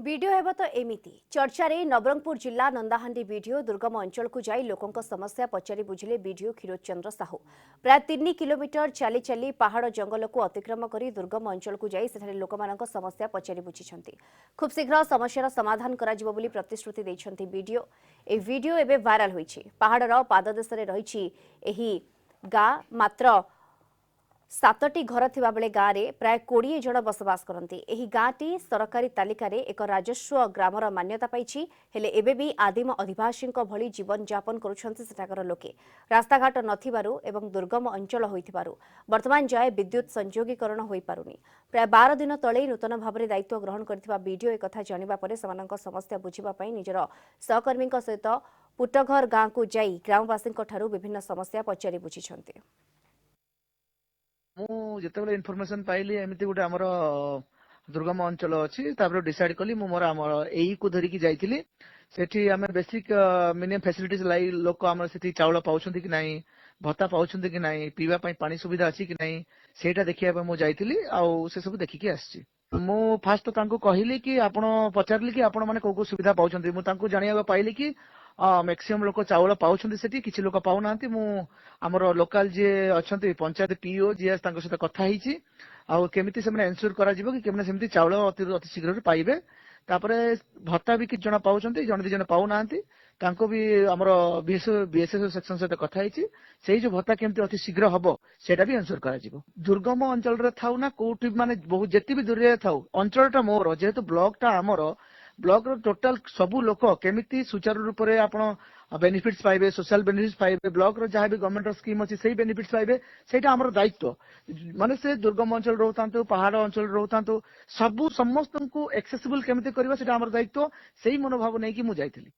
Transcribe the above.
Video हेब तो एमिति चर्चा रे नवरंगपुर जिला नंदाहांडी वीडियो दुर्गम अंचल को जाई लोकों समस्या पचारि बुझिले वीडियो क्षीरोद चंद्र साहू प्राय 3 किलोमीटर चली चली पहाड़ जंगल को अतिक्रम करी दुर्गम अंचल को जाई सेठारे लोकमानक समस्या पचारि बुझिछंती। खूब शीघ्र समस्यार समाधान कराजिबो बोली प्रतिश्रुति दैछंती वीडियो एबे वायरल होईछि। पहाड़र पाददेश रे रहिछि एही गाँ मात्र 7टी घर थिबा बेले गाँ रे प्राय 20 जन बसवास करती। एही गाँटी सरकारी तालिका रे एक राजस्व ग्रामर मान्यता पाइछि। हेले एबे भी आदिम अधिवासींक भली जीवन यापन करुछन्ति सेठाकर लोके। रास्ताघाट नथिबारु एवं दुर्गम अंचल होइथिबारु वर्तमान जाय विद्युत संयोगीकरण होई पारुनी। प्राय 12 दिन तळे नूतन भाबरे दायित्व ग्रहण करथिबा वीडियो एकथा जानिबा परे समानक समस्या बुझिबा पई निजर सहकर्मीक सहित पुटघर गाँ को जाई ग्रामवासींक ठारू विभिन्न समस्या पचारि बुझिछन्ति। ମୁଁ ଯେତେବେଳେ ଇନଫର୍ମେସନ ପାଇଲି ଏମିତି ଗୋଟେ ଆମର ଦୁର୍ଗମ ଅଞ୍ଚଳ ଅଛି ତାପରେ ଡିସାଇଡ କଲି ମୁଁ ମୋର ଆମର ଏଇ କୁ ଧରିକି ଯାଇଥିଲି। ସେଠି ଆମେ ବେସିକ ମିନିମମ ଫ୍ୟାସିଲିଟିଜ ଲାଗି ଲୋକ ଆମର ସେଠି ଚାଉଳ ପାଉଛନ୍ତି କି ନାହିଁ, ଭତ୍ତା ପାଉଛନ୍ତି କି ନାହିଁ, ପିଇବା ପାଇଁ ପାଣି ସୁବିଧା ଅଛି କି ନାହିଁ ସେଇଟା ଦେଖିବା ପାଇଁ ମୁଁ ଯାଇଥିଲି ଆଉ ସେ ସବୁ ଦେଖିକି ଆସିଛି। ମୁଁ ଫାଷ୍ଟ ତାଙ୍କୁ କହିଲି କି ଆପଣ ପଚାରିଲି କି ଆପଣ ମାନେ କୋଉ କୋଉ ସୁବିଧା ପାଉଛନ୍ତି। ମୁଁ ତାଙ୍କୁ ଜାଣିବାକୁ ପାଇଲି କି मैक्सिमम लोक चाउल पाउछन्ति सेठी किछि लोक पाउनांती। मु हमर लोकल जे अछन्ति पंचायत पीओ जे तांको सहित कथा हिची आ केमिति सेमने एन्श्योर करा जिवो कि केमने सेमति चाउल अति शीघ्र पाइबे। तापरे भत्ता भी किछि जण पाउछन्ति, जण दि जण पाउनांती तांको भी हमर बीएसएस सेक्शन सहित कथा हिची। सेही जो भत्ता केमिति अति शीघ्र हबो सेटा भी एन्श्योर करा जिवो। दुर्गम अंचल रे थाउ ना कोठी माने बहुत जेति भी दूर रे थाउ अंचलटा मोर जेहेतु ब्लॉकटा हमर ब्लॉक रो टोटल सबु लोक केमिति सुचारू रूप रे आपण बेनिफिट्स पाइबे, सोशल बेनिफिट्स पाइबे, ब्लॉक रो जहाँ भी गवर्नमेंट रो स्कीम अछि सेही बेनिफिट्स पाइबे सेटा हमर दायित्व। माने से दुर्गम अंचल रहतांतु पहाड़ अंचल रहतांतु सबु समस्त को एक्सेसिबल केमिति करबा सेटा हमर दायित्व। सेही मनोभाव नै कि मु जाइथिली।